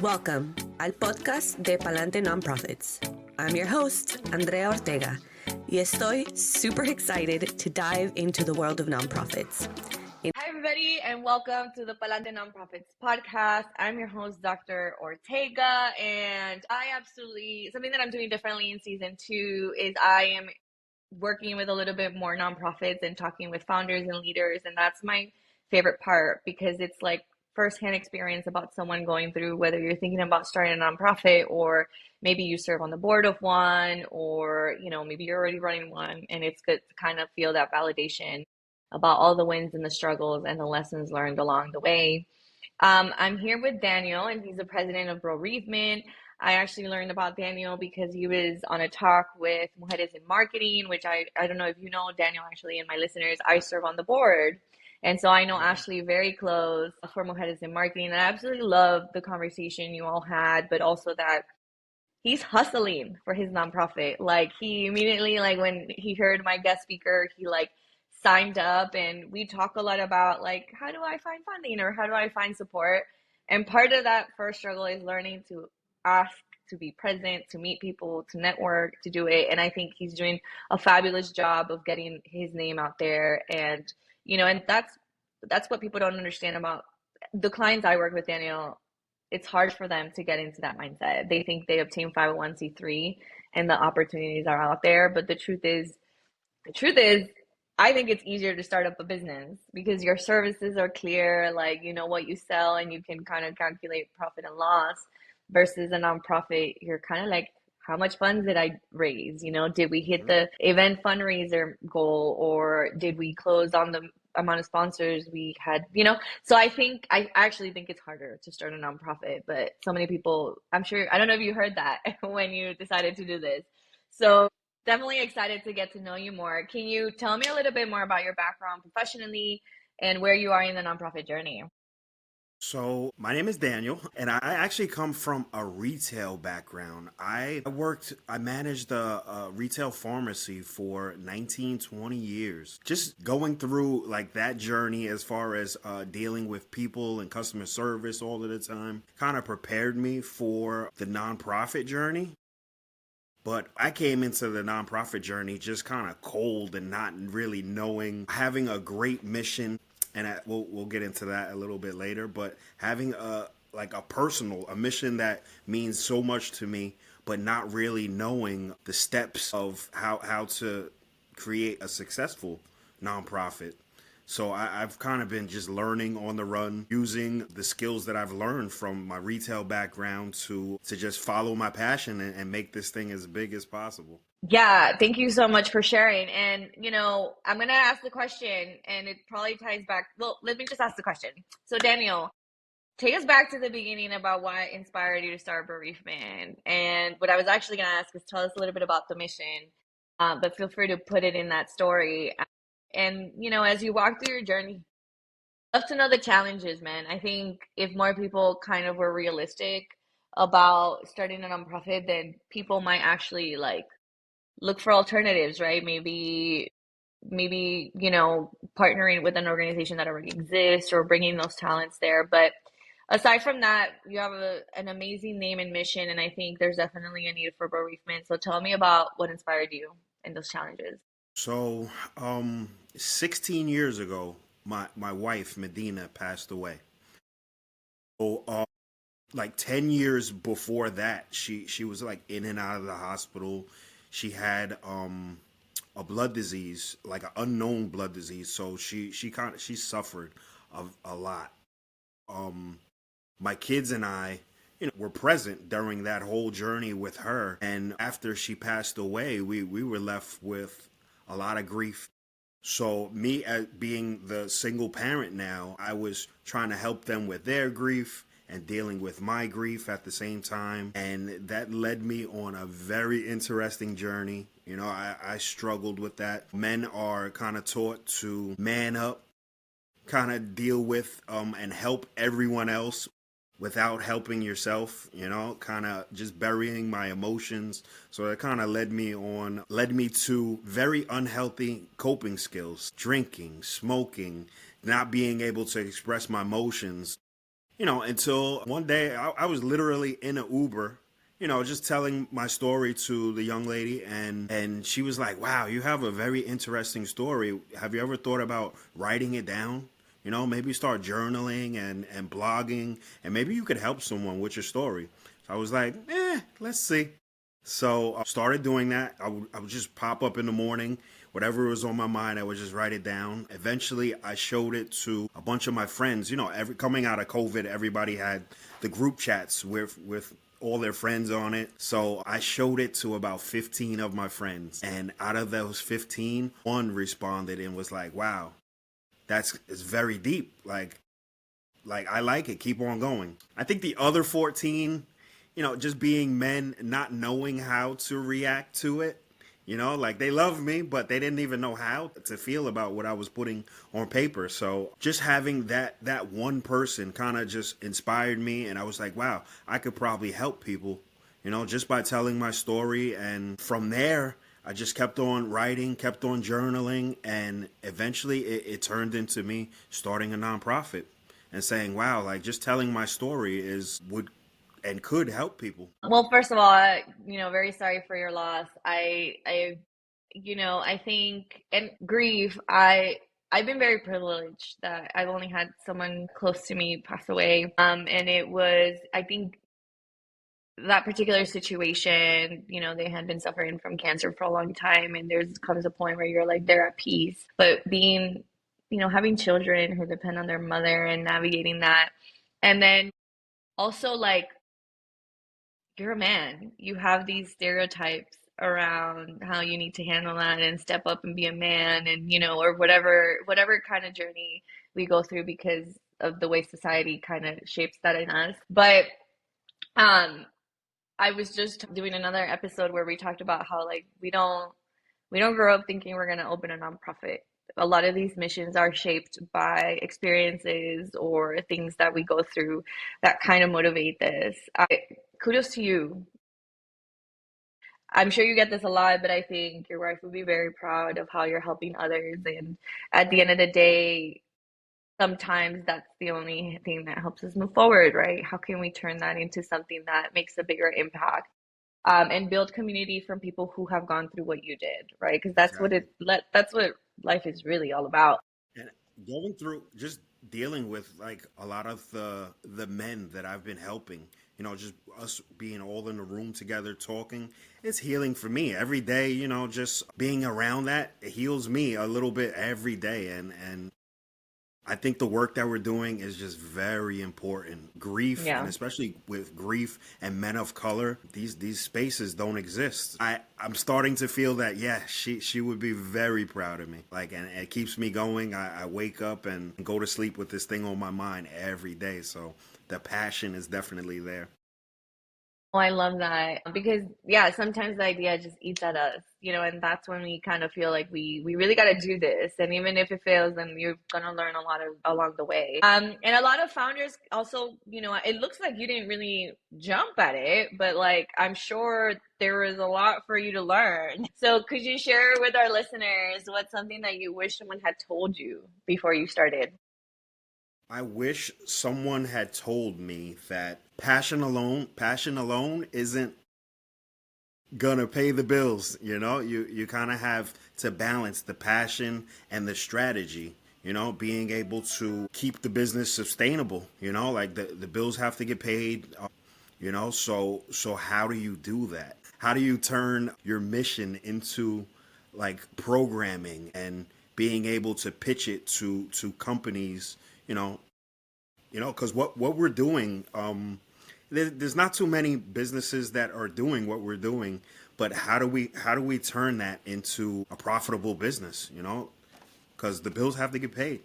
Welcome al podcast de Palante Nonprofits. I'm your host, Andrea Ortega, y estoy super excited to dive into the world of nonprofits. Hi, everybody, and welcome to the President of Broreavement podcast. I'm your host, Dr. Ortega, and something that I'm doing differently in season 2 is I am working with a little bit more nonprofits and talking with founders and leaders, and that's my favorite part because it's like firsthand experience about someone going through, whether you're thinking about starting a nonprofit or maybe you serve on the board of one, or maybe you're already running one, and it's good to kind of feel that validation about all the wins and the struggles and the lessons learned along the way. I'm here with Daniel, and he's the president of Broreavement. I actually learned about Daniel because he was on a talk with Mujeres in Marketing, which I don't know if you know Daniel, actually, and my listeners, I serve on the board. And so I know Ashley very close for Mujeres in Marketing. And I absolutely love the conversation you all had, but also that he's hustling for his nonprofit. Like, he immediately, like, when he heard my guest speaker, he signed up, and we talk a lot about how do I find funding or how do I find support. And part of that first struggle is learning to ask, to be present, to meet people, to network, to do it. And I think he's doing a fabulous job of getting his name out there. And and that's what people don't understand about the clients I work with, Daniel. It's hard for them to get into that mindset. They think they obtain 501c3 and the opportunities are out there, but the truth is I think it's easier to start up a business because your services are clear, you know what you sell, and you can kind of calculate profit and loss. Versus a nonprofit, you're kind of like, how much funds did I raise? Did we hit the event fundraiser goal, or did we close on the amount of sponsors we had? So I actually think it's harder to start a nonprofit, but so many people, I don't know if you heard that when you decided to do this. So definitely excited to get to know you more. Can you tell me a little bit more about your background professionally and where you are in the nonprofit journey? So my name is Daniel, and I actually come from a retail background. I managed a retail pharmacy for 19, 20 years. Just going through that journey as far as dealing with people and customer service all of the time kind of prepared me for the nonprofit journey. But I came into the nonprofit journey just kind of cold and not really knowing, having a great mission. And we'll get into that a little bit later, but having a mission that means so much to me, but not really knowing the steps of how to create a successful nonprofit. So I've kind of been just learning on the run, using the skills that I've learned from my retail background to just follow my passion and make this thing as big as possible. Yeah, thank you so much for sharing. And, I'm going to ask the question, and it probably ties back. Well, let me just ask the question. So, Daniel, take us back to the beginning about what inspired you to start Broreavement. And what I was actually going to ask is, tell us a little bit about the mission, but feel free to put it in that story. And, as you walk through your journey, I'd love to know the challenges, man. I think if more people kind of were realistic about starting a nonprofit, then people might actually look for alternatives, right? Maybe partnering with an organization that already exists or bringing those talents there. But aside from that, you have an amazing name and mission, and I think there's definitely a need for bereavement. So tell me about what inspired you and those challenges. So 16 years ago, my wife Medina passed away. So 10 years before that, she was in and out of the hospital. She had a blood disease, an unknown blood disease. So she suffered a lot. My kids and I, were present during that whole journey with her. And after she passed away, we were left with a lot of grief. So me, as being the single parent now, I was trying to help them with their grief and dealing with my grief at the same time. And that led me on a very interesting journey. I struggled with that. Men are kind of taught to man up, kind of deal with and help everyone else without helping yourself, kind of just burying my emotions. So it kind of led me to very unhealthy coping skills, drinking, smoking, not being able to express my emotions. until one day I was literally in an Uber, just telling my story to the young lady, and she was like, "Wow, you have a very interesting story. Have you ever thought about writing it down? Maybe start journaling and blogging, and maybe you could help someone with your story." So I was like, let's see. So I started doing that. I would just pop up in the morning, whatever was on my mind, I would just write it down. Eventually, I showed it to a bunch of my friends. Coming out of COVID, everybody had the group chats with all their friends on it. So I showed it to about 15 of my friends, and out of those 15, one responded and was like, "Wow, it's very deep. Like I like it. Keep on going." I think the other 14, just being men, not knowing how to react to it. Like they love me, but they didn't even know how to feel about what I was putting on paper. So just having that one person kind of just inspired me, and I was like, wow, I could probably help people, just by telling my story. And from there, I just kept on writing, kept on journaling, and eventually it turned into me starting a nonprofit and saying, wow, like just telling my story would and could help people. Well, first of all, very sorry for your loss. I think, and grief, I've been very privileged that I've only had someone close to me pass away. And it was, I think, that particular situation, they had been suffering from cancer for a long time, and there's comes a point where you're like, they're at peace. But being, having children who depend on their mother and navigating that, and then also like, you're a man. You have these stereotypes around how you need to handle that and step up and be a man, and or whatever kind of journey we go through because of the way society kind of shapes that in us. But um I was just doing another episode where we talked about how like we don't grow up thinking we're going to open a nonprofit. A lot of these missions are shaped by experiences or things that we go through that kind of motivate this. Kudos to you. I'm sure you get this a lot, but I think your wife would be very proud of how you're helping others. And at the end of the day, sometimes that's the only thing that helps us move forward, right? How can we turn that into something that makes a bigger impact? And build community from people who have gone through what you did, right? Because Exactly. that's what life is really all about. And going through just dealing with like a lot of the men that I've been helping, just us being all in the room together talking, it's healing for me every day. Just being around that, it heals me a little bit every day. And I think the work that we're doing is just very important. Grief, and Yeah. especially with grief and men of color, these spaces don't exist. I'm starting to feel that, yeah, she would be very proud of me. Like, and it keeps me going. I wake up and go to sleep with this thing on my mind every day. So the passion is definitely there. Oh, I love that because yeah, sometimes the idea just eats at us, and that's when we kind of feel like we really got to do this, and even if it fails, then you're gonna learn a lot of along the way. And a lot of founders also, it looks like you didn't really jump at it, but like I'm sure there was a lot for you to learn. So could you share with our listeners what's something that you wish someone had told you before you started? I wish someone had told me that passion alone isn't gonna pay the bills. You kind of have to balance the passion and the strategy, being able to keep the business sustainable. Like the bills have to get paid. So how do you do that? How do you turn your mission into like programming and being able to pitch it to companies, you know because what we're doing, there's not too many businesses that are doing what we're doing, but how do we turn that into a profitable business, because the bills have to get paid.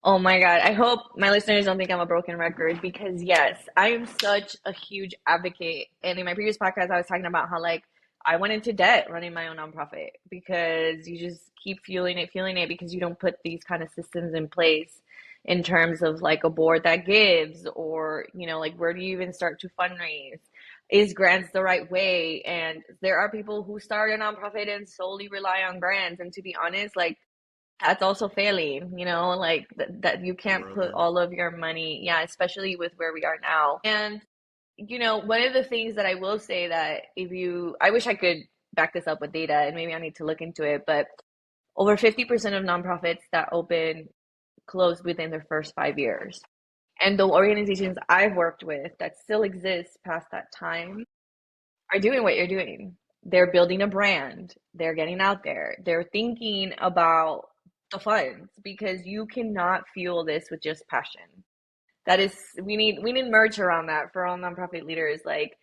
Oh my God. I hope my listeners don't think I'm a broken record because, yes, I am such a huge advocate. And in my previous podcast, I was talking about how, like, I went into debt running my own nonprofit because you just keep fueling it because you don't put these kind of systems in place in terms of like a board that gives or, like, where do you even start to fundraise? Is grants the right way? And there are people who start a nonprofit and solely rely on grants. And to be honest, like, that's also failing, like that you can't put Really? all of your money, yeah, especially with where we are now. And, one of the things that I will say that I wish I could back this up with data and maybe I need to look into it, but over 50% of nonprofits that open close within their first 5 years. And the organizations I've worked with that still exist past that time are doing what you're doing. They're building a brand. They're getting out there. They're thinking about the funds because you cannot fuel this with just passion. That is, we need merch around that for all nonprofit leaders. Like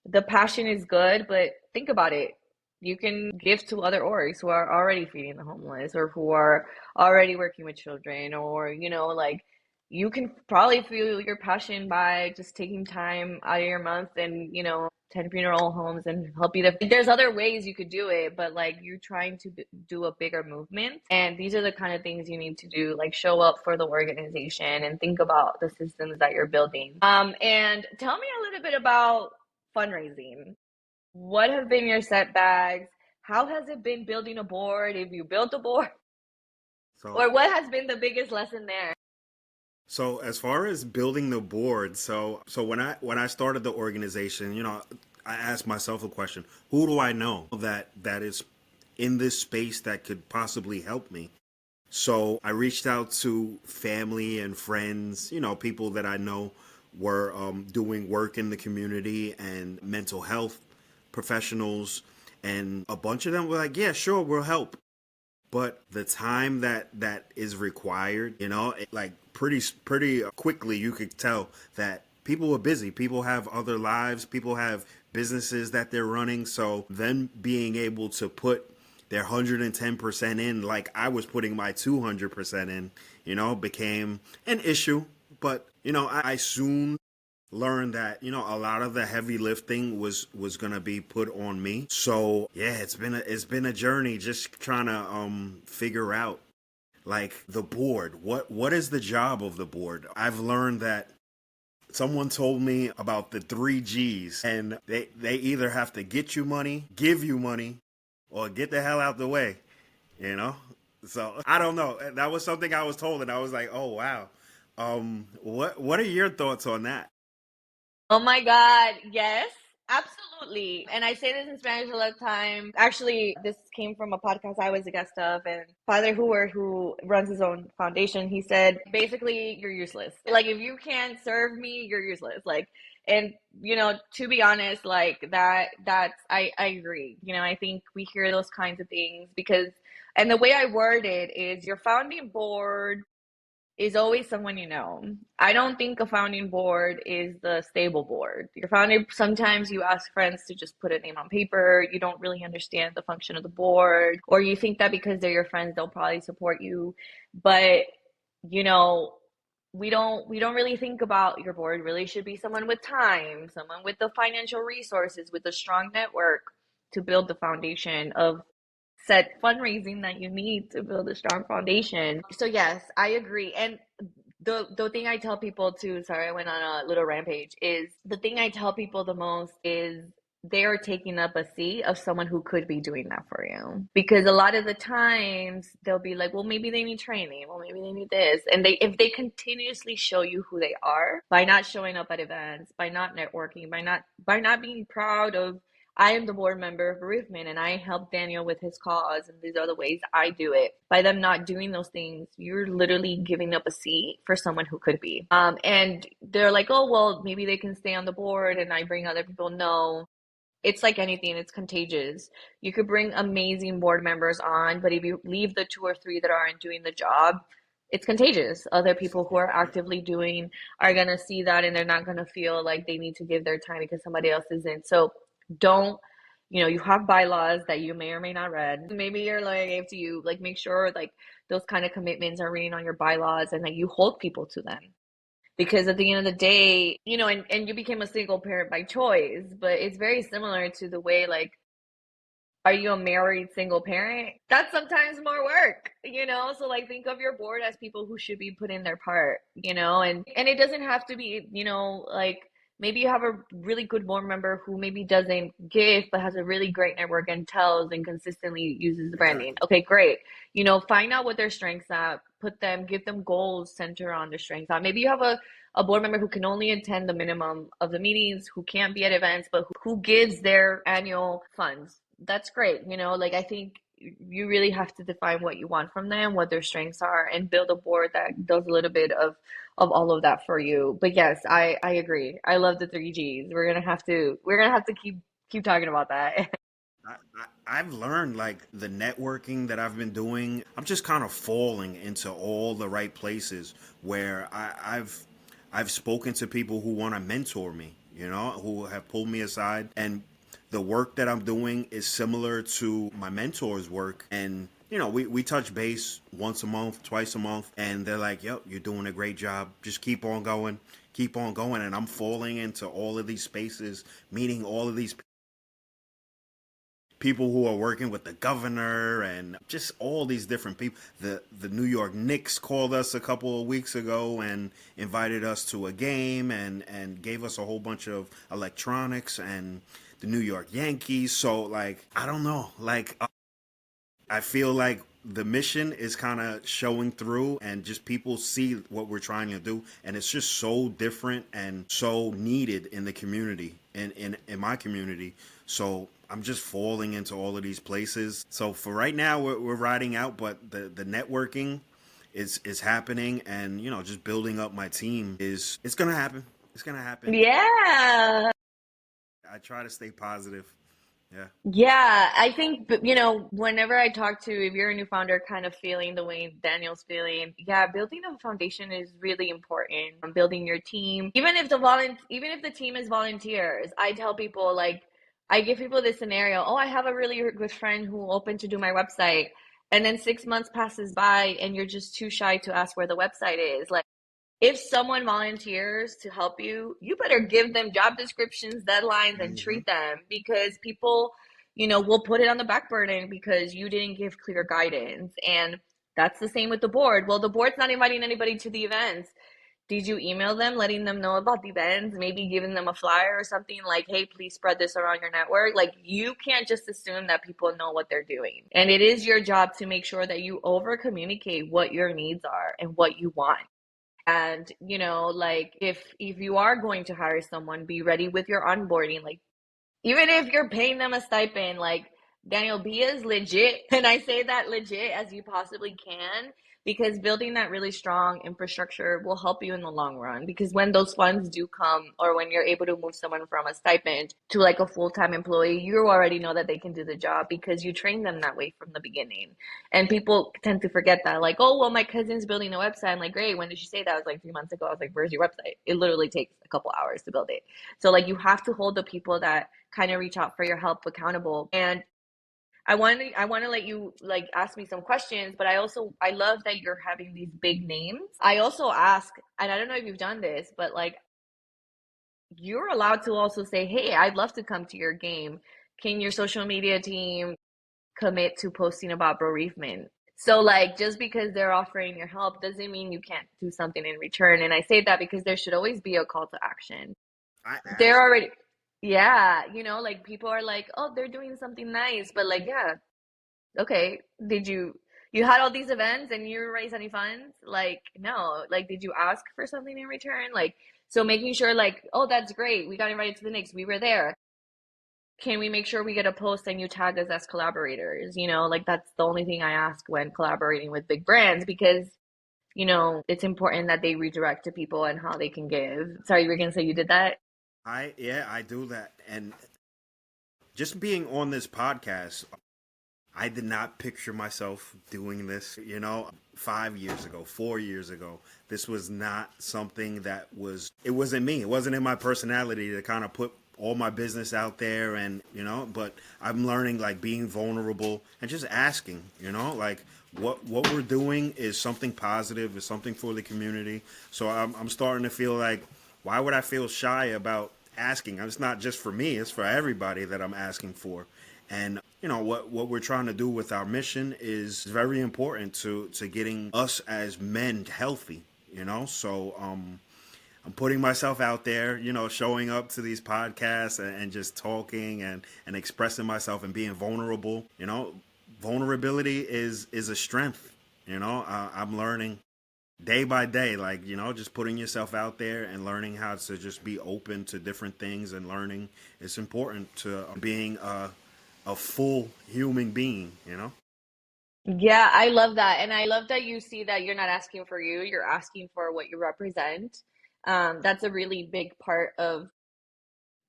the passion is good, but think about it. You can give to other orgs who are already feeding the homeless or who are already working with children, or like you can probably feel your passion by just taking time out of your month and tend funeral homes and help you. There's other ways you could do it, but like you're trying to do a bigger movement, and these are the kind of things you need to do, like show up for the organization and think about the systems that you're building. And tell me a little bit about fundraising. What have been your setbacks? How has it been building a board, if you built a board? So, Or what has been the biggest lesson there? so as far as building the board, so when I started the organization, I asked myself a question: who do I know that is in this space that could possibly help me? So I reached out to family and friends, people that I know were doing work in the community and mental health professionals, and a bunch of them were like, "Yeah, sure, we'll help." But the time that is required, like pretty quickly, you could tell that people were busy. People have other lives. People have businesses that they're running. So then being able to put their 110% in, like I was putting my 200% in, became an issue. But I soon learned that a lot of the heavy lifting was gonna be put on me. So yeah, it's been a journey just trying to figure out like the board. What is the job of the board? I've learned that someone told me about the 3 G's, and they either have to get you money, give you money, or get the hell out the way. you know so I don't know, that was something I was told, and I was like, oh wow. What are your thoughts on that? Oh my God, yes, absolutely. And I say this in Spanish a lot of time. Actually, this came from a podcast I was a guest of, and Father Hoover, who runs his own foundation, he said, basically, you're useless. Like, if you can't serve me, you're useless. Like, and to be honest, like I agree. I think we hear those kinds of things because, and the way I word it is, your founding board is always someone you know. I don't think a founding board is the stable board. Your founding, sometimes you ask friends to just put a name on paper. You don't really understand the function of the board, or you think that because they're your friends, they'll probably support you. But, you know, we don't really think about your board really should be someone with time, someone with the financial resources, with a strong network to build the foundation of set fundraising that you need to build a strong foundation. So yes, I agree. And the thing I tell people too, sorry, I went on a little rampage, is the thing I tell people the most is they are taking up a seat of someone who could be doing that for you. Because a lot of the times they'll be like, well, maybe they need training. Well, maybe they need this. And if they continuously show you who they are by not showing up at events, by not networking, by not being proud of, I am the board member of bereavement and I help Daniel with his cause, and these are the ways I do it. By them not doing those things, you're literally giving up a seat for someone who could be. And they're like, oh, well, maybe they can stay on the board and I bring other people. No, it's like anything, it's contagious. You could bring amazing board members on, but if you leave the two or three that aren't doing the job, it's contagious. Other people who are actively doing are going to see that, and they're not going to feel like they need to give their time because somebody else isn't. So don't, you have bylaws that you may or may not read. Maybe you're like, if you like, make sure like those kind of commitments are reading on your bylaws and that you hold people to them. Because at the end of the day, and you became a single parent by choice, but it's very similar to the way, like, are you a married single parent? That's sometimes more work. So like think of your board as people who should be putting their part, and it doesn't have to be, like Maybe you have a really good board member who maybe doesn't give, but has a really great network and tells and consistently uses the branding. Exactly. Okay, great. Find out what their strengths are, give them goals center on their strengths. Maybe you have a board member who can only attend the minimum of the meetings, who can't be at events, but who gives their annual funds. That's great. I think you really have to define what you want from them, what their strengths are, and build a board that does a little bit of all of that for you. But yes, I agree. I love the three G's. We're gonna have to keep talking about that. I've learned like the networking that I've been doing. I'm just kind of falling into all the right places where I've spoken to people who want to mentor me, who have pulled me aside, and the work that I'm doing is similar to my mentor's work. And we touch base once a month, twice a month, and they're like, "Yo, you're doing a great job. Just keep on going, keep on going." And I'm falling into all of these spaces, meeting all of these people who are working with the governor and just all these different people. The New York Knicks called us a couple of weeks ago and invited us to a game and gave us a whole bunch of electronics, and the New York Yankees. So like, I don't know, like I feel like the mission is kind of showing through, and just people see what we're trying to do, and it's just so different and so needed in the community, in my community. So I'm just falling into all of these places. So for right now, we're riding out, but the networking is happening, and just building up my team it's gonna happen. It's gonna happen. Yeah. I try to stay positive. Yeah. Yeah, I think, whenever I talk to, if you're a new founder kind of feeling the way Daniel's feeling, yeah, building a foundation is really important. Building your team, even if the team is volunteers, I tell people, like, I give people this scenario. Oh, I have a really good friend who opened to do my website, and then 6 months passes by and you're just too shy to ask where the website is. Like, if someone volunteers to help you, you better give them job descriptions, deadlines, and Hmm. treat them, because people, will put it on the back burner because you didn't give clear guidance. And that's the same with the board. Well, the board's not inviting anybody to the events. Did you email them, letting them know about the events, maybe giving them a flyer or something like, hey, please spread this around your network? Like, you can't just assume that people know what they're doing. And it is your job to make sure that you over communicate what your needs are and what you want. And like, if you are going to hire someone, be ready with your onboarding. Like, even if you're paying them a stipend, like, Daniel, be as legit, and I say that legit, as you possibly can, because building that really strong infrastructure will help you in the long run. Because when those funds do come, or when you're able to move someone from a stipend to like a full-time employee, you already know that they can do the job because you trained them that way from the beginning. And people tend to forget that, like, oh, well, my cousin's building a website. I'm like, great, when did you say that? I was like, 3 months ago. I was like, where's your website? It literally takes a couple hours to build it. So like, you have to hold the people that kind of reach out for your help accountable. And I want to let you, like, ask me some questions, but I love that you're having these big names. I also ask, and I don't know if you've done this, but like, you're allowed to also say, hey, I'd love to come to your game. Can your social media team commit to posting about bereavement? So like, just because they're offering your help doesn't mean you can't do something in return. And I say that because there should always be a call to action. I They're already, yeah, like, people are like, oh, they're doing something nice, but like, yeah, okay, you had all these events and you raise any funds? Like, no. Like, did you ask for something in return? Like, so making sure, like, oh, that's great, we got invited to the Knicks, we were there, can we make sure we get a post and you tag us as collaborators? Like, that's the only thing I ask when collaborating with big brands, because it's important that they redirect to people and how they can give. Sorry, you were gonna say you did that. yeah, I do that. And just being on this podcast, I did not picture myself doing this, 5 years ago, 4 years ago. This was not something it wasn't me. It wasn't in my personality to kind of put all my business out there, and, but I'm learning, like, being vulnerable and just asking, like, what we're doing is something positive, is something for the community. So I'm starting to feel like, why would I feel shy about asking? It's not just for me, it's for everybody that I'm asking for. And what we're trying to do with our mission is very important to getting us as men healthy. So I'm putting myself out there, showing up to these podcasts and just talking and expressing myself and being vulnerable. Vulnerability is a strength. I'm learning day by day, like, just putting yourself out there and learning how to just be open to different things and learning. It's important to being a full human being. Yeah, I love that. And I love that you see that you're not asking for you, you're asking for what you represent. That's a really big part of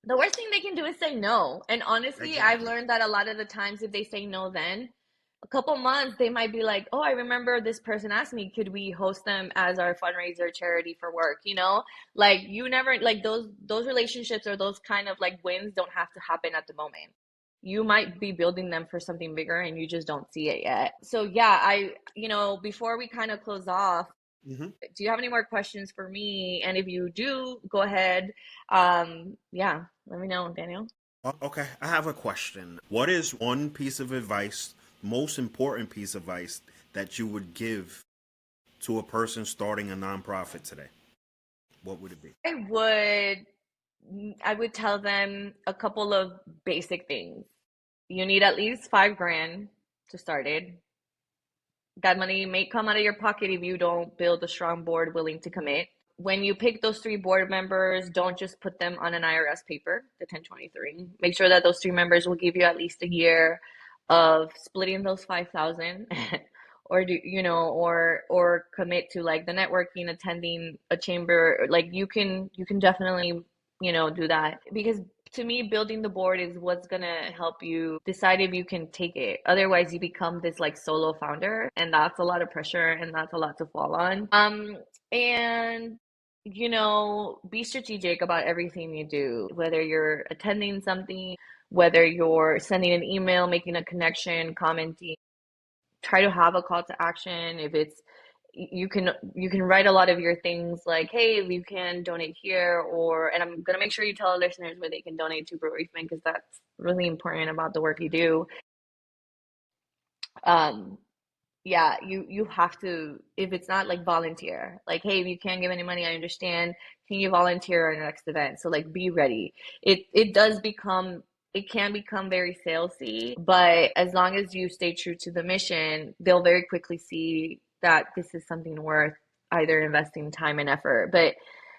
the worst thing they can do is say no. And honestly, I've Exactly. learned that a lot of the times if they say no, then a couple months they might be like, oh, I remember this person asked me, could we host them as our fundraiser charity for work? Like you never like those relationships or those kind of like wins don't have to happen at the moment. You might be building them for something bigger and you just don't see it yet. So yeah, before we kind of close off, Hmm. do you have any more questions for me? And if you do, go ahead. Yeah, let me know, Daniel. Okay, I have a question. What is one piece of advice, most important piece of advice that you would give to a person starting a nonprofit today? What would it be? I would tell them a couple of basic things. You need at least 5 grand to start it. That money may come out of your pocket if you don't build a strong board willing to commit. When you pick those 3 board members, don't just put them on an IRS paper, the 1023. Make sure that those 3 members will give you at least a year of splitting those 5,000 or or commit to like the networking, attending a chamber. Like you can definitely, do that because to me, building the board is what's gonna help you decide if you can take it. Otherwise, you become this like solo founder, and that's a lot of pressure and that's a lot to fall on. And be strategic about everything you do, whether you're attending something, whether you're sending an email, making a connection, commenting. Try to have a call to action. If it's you can write a lot of your things like, hey, you can donate here, and I'm gonna make sure you tell our listeners where they can donate to bereavement because that's really important about the work you do. Um, yeah, you have to, if it's not like volunteer, like, hey, if you can't give any money, I understand. Can you volunteer at our next event? So like be ready. It can become very salesy, but as long as you stay true to the mission, they'll very quickly see that this is something worth either investing time and effort. But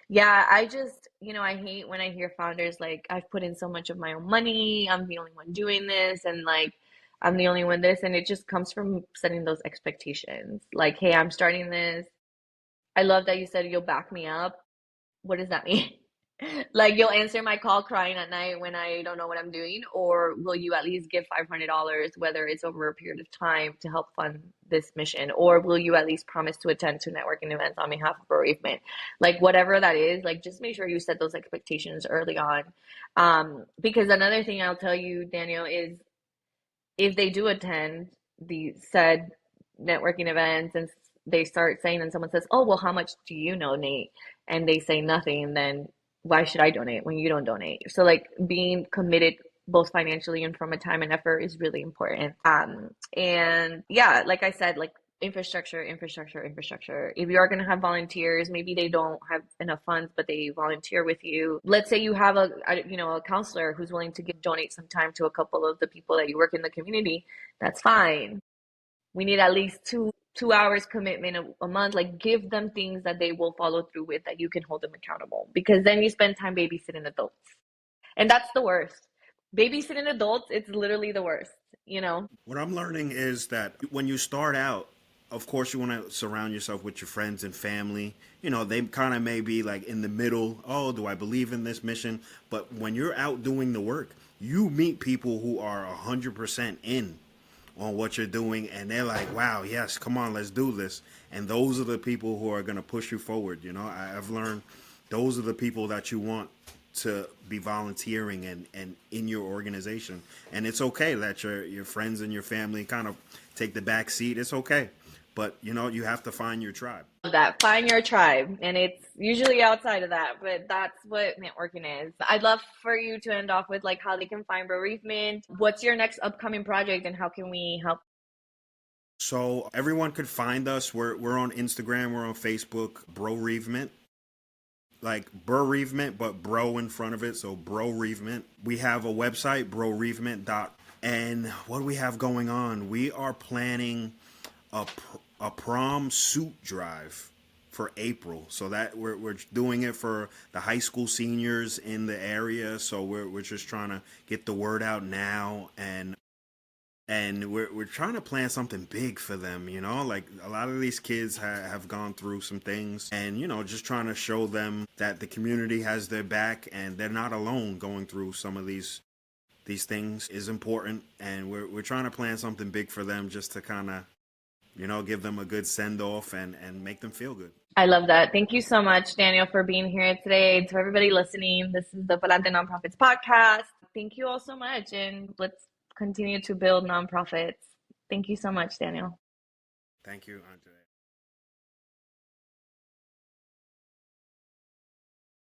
yeah, I just, I hate when I hear founders like, I've put in so much of my own money, I'm the only one doing this, and like I'm the only one this, and it just comes from setting those expectations. Like, hey, I'm starting this. I love that you said you'll back me up. What does that mean? Like, you'll answer my call crying at night when I don't know what I'm doing, or will you at least give $500, whether it's over a period of time, to help fund this mission? Or will you at least promise to attend to networking events on behalf of bereavement? Like, whatever that is, like, just make sure you set those expectations early on. Because another thing I'll tell you, Daniel, is if they do attend the said networking events and they start saying, and someone says, oh, well, how much do you donate? And they say nothing, then why should I donate when you don't donate? So like being committed both financially and from a time and effort is really important. And yeah, like I said, like infrastructure, infrastructure, infrastructure. If you are going to have volunteers, maybe they don't have enough funds, but they volunteer with you. Let's say you have a counselor who's willing to donate some time to a couple of the people that you work in the community. That's fine. We need at least two hours commitment a month. Like give them things that they will follow through with, that you can hold them accountable, because then you spend time babysitting adults, and that's the worst. Babysitting adults, it's literally the worst. What I'm learning is that when you start out, of course, you want to surround yourself with your friends and family. They kind of may be like in the middle. Oh, do I believe in this mission? But when you're out doing the work, you meet people who are 100% in on what you're doing, and they're like, wow, yes, come on, let's do this. And those are the people who are going to push you forward. I've learned those are the people that you want to be volunteering and in your organization. And it's okay that your friends and your family kind of take the back seat. It's okay. But you have to find your tribe. That find your tribe, and it's usually outside of that, but that's what networking is. I'd love for you to end off with like how they can find bereavement. What's your next upcoming project and how can we help? So everyone could find us. We're on Instagram, we're on Facebook, Broreavement. like bereavement, but bro in front of it. So Broreavement. We have a website, broreavement. And what do we have going on? We are planning a prom suit drive for April. So that we're doing it for the high school seniors in the area. So we're just trying to get the word out now, and we're trying to plan something big for them, you know, like a lot of these kids have gone through some things, and, you know, just trying to show them that the community has their back and they're not alone going through some of these things is important. And we're trying to plan something big for them just to kind of, you know, give them a good send off and make them feel good. I love that. Thank you so much, Daniel, for being here today. To everybody listening, this is the Palante Nonprofits podcast. Thank you all so much, and let's continue to build nonprofits. Thank you so much, Daniel. Thank you, Andre.